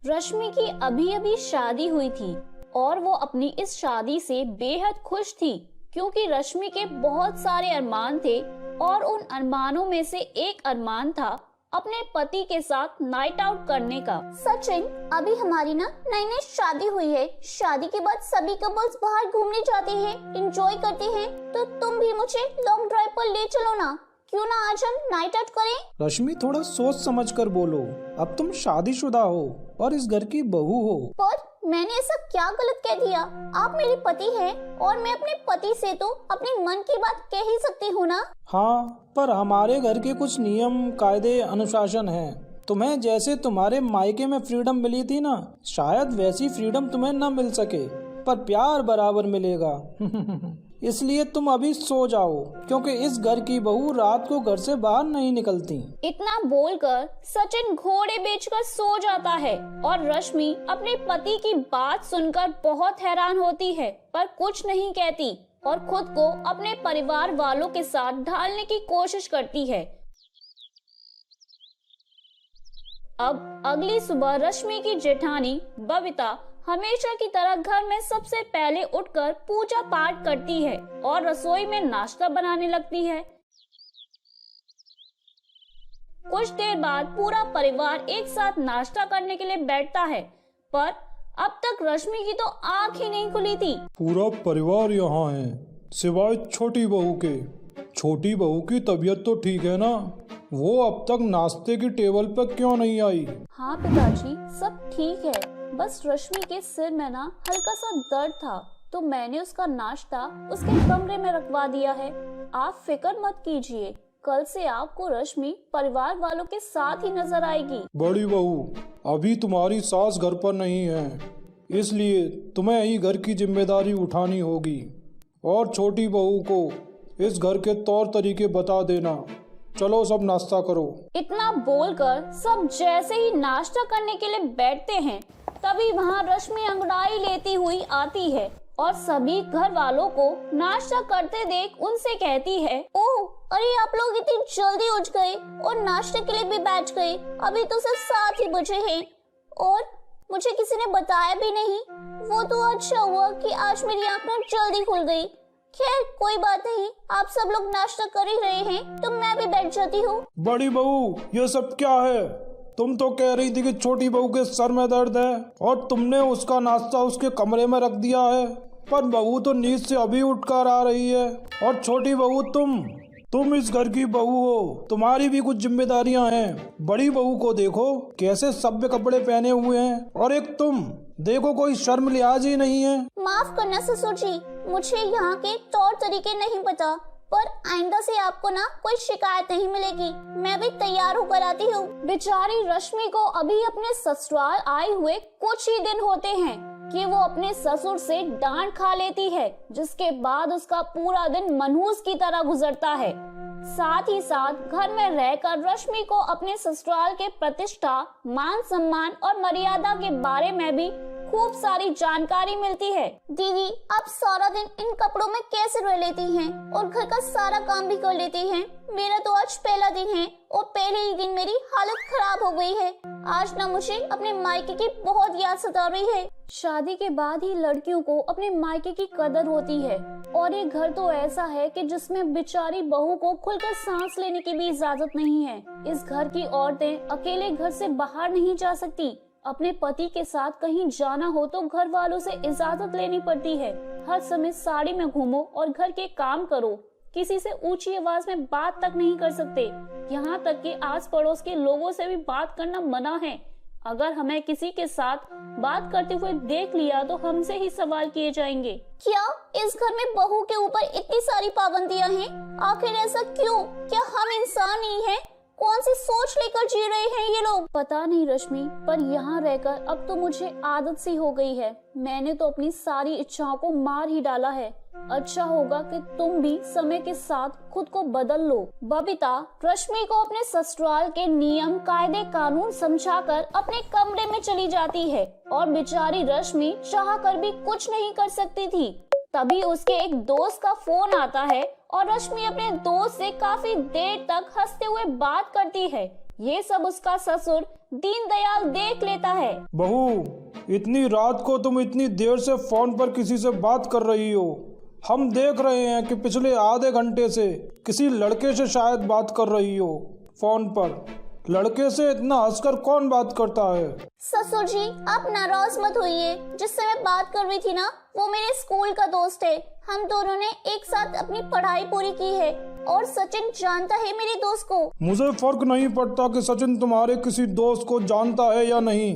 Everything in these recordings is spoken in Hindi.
रश्मि की अभी अभी शादी हुई थी और वो अपनी इस शादी से बेहद खुश थी क्योंकि रश्मि के बहुत सारे अरमान थे और उन अरमानों में से एक अरमान था अपने पति के साथ नाइट आउट करने का। सचिन, अभी हमारी ना नई नई शादी हुई है। शादी के बाद सभी कपल्स बाहर घूमने जाते हैं, एंजॉय करते हैं, तो तुम भी मुझे लॉन्ग ड्राइव पर ले चलो ना। क्यों ना आज हम नाइट आउट करें? रश्मि, थोड़ा सोच समझ कर बोलो। अब तुम शादीशुदा हो और इस घर की बहू हो। पर मैंने ऐसा क्या गलत कह दिया? आप मेरे पति हैं और मैं अपने पति से तो अपने मन की बात कह ही सकती हूँ ना। हाँ, पर हमारे घर के कुछ नियम, कायदे, अनुशासन हैं। तुम्हें जैसे तुम्हारे मायके में फ्रीडम मिली थी ना, शायद वैसी फ्रीडम तुम्हें न मिल सके, पर प्यार बराबर मिलेगा। इसलिए तुम अभी सो जाओ, क्योंकि इस घर की बहू रात को घर से बाहर नहीं निकलती। इतना बोलकर सचिन घोड़े बेचकर सो जाता है और रश्मि अपने पति की बात सुनकर बहुत हैरान होती है, पर कुछ नहीं कहती और खुद को अपने परिवार वालों के साथ ढालने की कोशिश करती है। अब अगली सुबह रश्मि की जेठानी बबीता हमेशा की तरह घर में सबसे पहले उठकर पूजा पाठ करती है और रसोई में नाश्ता बनाने लगती है। कुछ देर बाद पूरा परिवार एक साथ नाश्ता करने के लिए बैठता है, पर अब तक रश्मि की तो आंख ही नहीं खुली थी। पूरा परिवार यहाँ है, सिवाय छोटी बहू के। छोटी बहू की तबीयत तो ठीक है ना? वो अब तक नाश्ते की टेबल पर क्यों नहीं आई? हाँ पिताजी, सब ठीक है, बस रश्मि के सिर में ना हल्का सा दर्द था, तो मैंने उसका नाश्ता उसके कमरे में रखवा दिया है। आप फिक्र मत कीजिए, कल से आपको रश्मि परिवार वालों के साथ ही नजर आएगी। बड़ी बहू, अभी तुम्हारी सास घर पर नहीं है, इसलिए तुम्हें ही घर की जिम्मेदारी उठानी होगी और छोटी बहू को इस घर के तौर तरीके बता देना। चलो सब नाश्ता करो। इतना बोलकर सब जैसे ही नाश्ता करने के लिए बैठते हैं, तभी वहाँ रश्मि अंगड़ाई लेती हुई आती है और सभी घर वालों को नाश्ता करते देख उनसे कहती है, ओह, अरे आप लोग इतनी जल्दी उठ गए और नाश्ते के लिए भी बैठ गए। अभी तो सिर्फ 7 ही बजे हैं और मुझे किसी ने बताया भी नहीं। वो तो अच्छा हुआ कि आज मेरी आँख ना जल्दी खुल गई। खैर कोई बात नहीं, आप सब लोग नाश्ता कर ही रहे हैं तो मैं भी बैठ जाती हूँ। बड़ी बहू, ये सब क्या है? तुम तो कह रही थी कि छोटी बहू के सर में दर्द है और तुमने उसका नाश्ता उसके कमरे में रख दिया है, पर बहू तो नींद से अभी उठकर आ रही है। और छोटी बहू, तुम इस घर की बहू हो, तुम्हारी भी कुछ जिम्मेदारियां हैं। बड़ी बहू को देखो कैसे सभ्य कपड़े पहने हुए हैं, और एक तुम देखो, कोई शर्म लिहाज ही नहीं है। माफ करना ससुर जी, मुझे यहाँ के तौर तरीके नहीं पता, पर आइंदा से आपको ना कोई शिकायत नहीं मिलेगी। मैं भी तैयार होकर आती हूँ। बेचारी रश्मि को अभी अपने ससुराल आए हुए कुछ ही दिन होते हैं कि वो अपने ससुर से डांट खा लेती है, जिसके बाद उसका पूरा दिन मनहूस की तरह गुजरता है। साथ ही साथ घर में रहकर रश्मि को अपने ससुराल के प्रतिष्ठा, मान सम्मान और मर्यादा के बारे में भी खूब सारी जानकारी मिलती है। दीदी, आप सारा दिन इन कपड़ों में कैसे रह लेती हैं और घर का सारा काम भी कर लेती हैं? मेरा तो आज पहला दिन है और पहले ही दिन मेरी हालत खराब हो गई है। आज ना मुझे अपने मायके की बहुत याद सता रही है। शादी के बाद ही लड़कियों को अपने मायके की कदर होती है, और ये घर तो ऐसा है कि जिसमें बेचारी बहू को खुलकर सांस लेने की भी इजाजत नहीं है। इस घर की औरतें अकेले घर से बाहर नहीं जा सकती। अपने पति के साथ कहीं जाना हो तो घर वालों से इजाजत लेनी पड़ती है। हर समय साड़ी में घूमो और घर के काम करो। किसी से ऊंची आवाज में बात तक नहीं कर सकते। यहाँ तक कि आस पड़ोस के लोगों से भी बात करना मना है। अगर हमें किसी के साथ बात करते हुए देख लिया तो हमसे ही सवाल किए जाएंगे। क्या इस घर में बहू के ऊपर इतनी सारी पाबंदियां हैं? आखिर ऐसा क्यों? क्या हम इंसान नहीं हैं? कौन सी सोच लेकर जी रहे हैं ये लोग? पता नहीं रश्मि, पर यहाँ रहकर अब तो मुझे आदत सी हो गई है। मैंने तो अपनी सारी इच्छाओं को मार ही डाला है। अच्छा होगा कि तुम भी समय के साथ खुद को बदल लो। बबीता रश्मि को अपने ससुराल के नियम, कायदे, कानून समझाकर अपने कमरे में चली जाती है और बेचारी रश्मि चाह कर भी कुछ नहीं कर सकती थी। तभी उसके एक दोस्त का फोन आता है और रश्मि अपने दोस्त से काफी देर तक हंसते हुए बात करती है। ये सब उसका ससुर दीनदयाल देख लेता है। बहू, इतनी रात को तुम इतनी देर से फोन पर किसी से बात कर रही हो। हम देख रहे हैं कि पिछले आधे घंटे से किसी लड़के से शायद बात कर रही हो फोन पर। लड़के से इतना हंसकर कौन बात करता है? ससुर जी, आप नाराज मत होइए। जिससे मैं बात कर रही थी ना, वो मेरे स्कूल का दोस्त है। हम दोनों ने एक साथ अपनी पढ़ाई पूरी की है और सचिन जानता है मेरे दोस्त को। मुझे फर्क नहीं पड़ता कि सचिन तुम्हारे किसी दोस्त को जानता है या नहीं।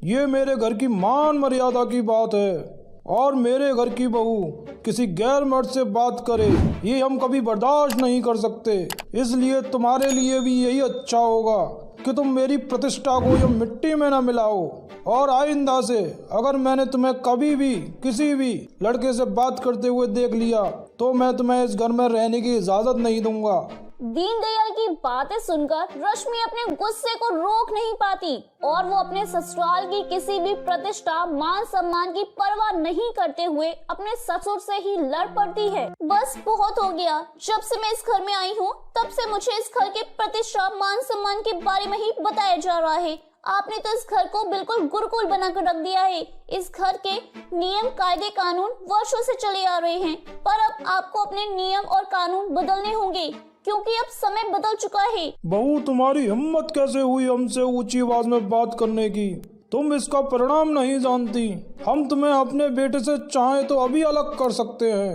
ये मेरे घर की मान मर्यादा की बात है और मेरे घर की बहू किसी गैर मर्द से बात करे, ये हम कभी बर्दाश्त नहीं कर सकते। इसलिए तुम्हारे लिए भी यही अच्छा होगा कि तुम मेरी प्रतिष्ठा को ये मिट्टी में न मिलाओ। और आइंदा से अगर मैंने तुम्हें कभी भी किसी भी लड़के से बात करते हुए देख लिया तो मैं तुम्हें इस घर में रहने की इजाजत नहीं दूंगा। दीनदयाल की बातें सुनकर रश्मि अपने गुस्से को रोक नहीं पाती और वो अपने ससुराल की किसी भी प्रतिष्ठा मान सम्मान की परवाह नहीं करते हुए अपने ससुर से ही लड़ पड़ती है। बस बहुत हो गया। जब से मैं इस घर में आई हूँ तब से मुझे इस घर के प्रतिष्ठा मान सम्मान के बारे में ही बताया जा रहा है। आपने तो इस घर को बिल्कुल गुरुकुल बनाकर रख दिया है। इस घर के नियम कायदे कानून वर्षों से चले आ रहे हैं, पर अब आपको अपने नियम और कानून बदलने होंगे क्योंकि अब समय बदल चुका है। बहू, तुम्हारी हिम्मत कैसे हुई हमसे ऊंची आवाज में बात करने की? तुम इसका परिणाम नहीं जानती। हम तुम्हें अपने बेटे से चाहे तो अभी अलग कर सकते हैं।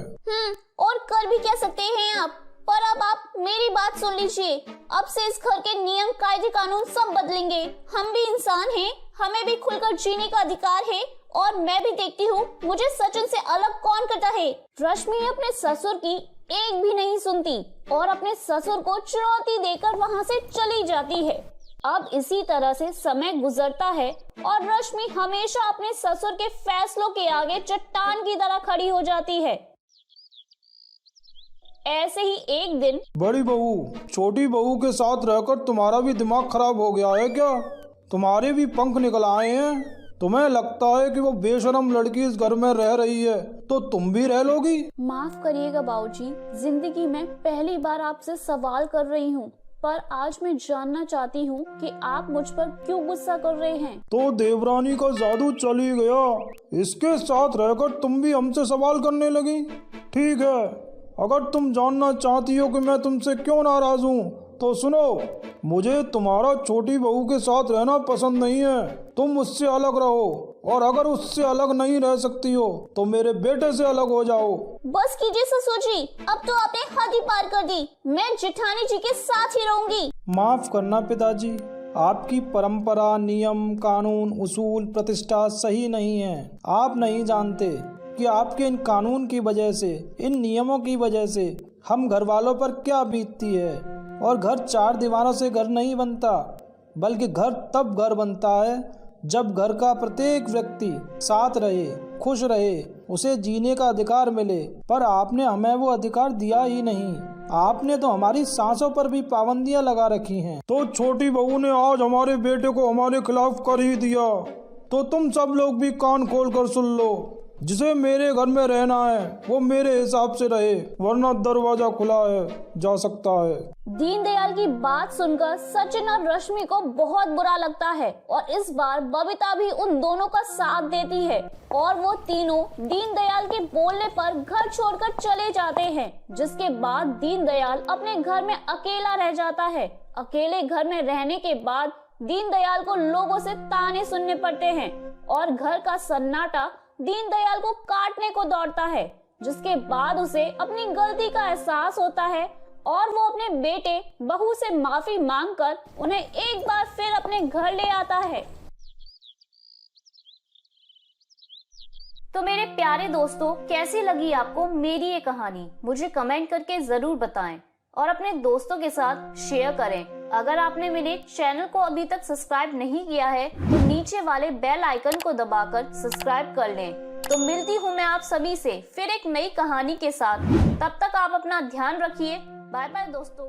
और कर भी कह सकते हैं आप, पर अब आप मेरी बात सुन लीजिए। अब से इस घर के नियम कायदे कानून सब बदलेंगे। हम भी इंसान हैं, हमें भी खुलकर जीने का अधिकार है और मैं भी देखती हूँ मुझे सचिन से अलग कौन करता है। रश्मि अपने ससुर की एक भी नहीं सुनती और अपने ससुर को चुनौती देकर वहाँ से चली जाती है। अब इसी तरह से समय गुजरता है और रश्मि हमेशा अपने ससुर के फैसलों के आगे चट्टान की तरह खड़ी हो जाती है। ऐसे ही एक दिन, बड़ी बहू, छोटी बहू के साथ रहकर तुम्हारा भी दिमाग खराब हो गया है क्या? तुम्हारे भी पंख निकल आए हैं? तुम्हें लगता है कि वो बेशरम लड़की इस घर में रह रही है तो तुम भी रह लोगी? माफ करिएगा बाबूजी, जिंदगी में पहली बार आपसे सवाल कर रही हूँ, पर आज मैं जानना चाहती हूँ कि आप मुझ पर क्यों गुस्सा कर रहे हैं। तो देवरानी का जादू चल ही गया। इसके साथ रहकर तुम भी हमसे सवाल करने लगी। ठीक है, अगर तुम जानना चाहती हो कि मैं तुमसे क्यों नाराज हूँ तो सुनो, मुझे तुम्हारा छोटी बहू के साथ रहना पसंद नहीं है। तुम उससे अलग रहो और अगर उससे अलग नहीं रह सकती हो तो मेरे बेटे से अलग हो जाओ। बस कीजिए ससुर जी, अब तो आपने हद ही पार कर दी। मैं जेठानी जी के साथ ही रहूंगी। माफ करना पिताजी, आपकी परंपरा, नियम, कानून, उसूल, प्रतिष्ठा सही नहीं है। आप नहीं जानते कि आपके इन कानून की वजह से, इन नियमों की वजह से हम घर वालों पर क्या बीतती है। और घर चार दीवारों से घर नहीं बनता, बल्कि घर तब घर बनता है जब घर का प्रत्येक व्यक्ति साथ रहे, खुश रहे, उसे जीने का अधिकार मिले। पर आपने हमें वो अधिकार दिया ही नहीं। आपने तो हमारी सांसों पर भी पाबंदियां लगा रखी हैं। तो छोटी बहू ने आज हमारे बेटे को हमारे खिलाफ कर ही दिया, तो तुम सब लोग भी कान खोल कर सुन लो। जिसे मेरे घर में रहना है वो मेरे हिसाब से रहे, वरना दरवाजा खुला है, जा सकता है। दीनदयाल की बात सुनकर सचिन और रश्मि को बहुत बुरा लगता है और इस बार बबीता भी उन दोनों का साथ देती है और वो तीनों दीनदयाल के बोलने पर घर छोड़कर चले जाते हैं। जिसके बाद दीनदयाल अपने घर में अकेला रह जाता है। अकेले घर में रहने के बाद दीनदयाल को लोगों से ताने सुनने पड़ते हैं और घर का सन्नाटा दीनदयाल को काटने को दौड़ता है। जिसके बाद उसे अपनी गलती का एहसास होता है और वो अपने बेटे बहू से माफी मांगकर उन्हें एक बार फिर अपने घर ले आता है। तो मेरे प्यारे दोस्तों, कैसी लगी आपको मेरी ये कहानी? मुझे कमेंट करके जरूर बताएं और अपने दोस्तों के साथ शेयर करें। अगर आपने मेरे चैनल को अभी तक सब्सक्राइब नहीं किया है तो नीचे वाले बेल आइकन को दबाकर सब्सक्राइब कर लें। तो मिलती हूँ मैं आप सभी से फिर एक नई कहानी के साथ। तब तक आप अपना ध्यान रखिए। बाय बाय दोस्तों।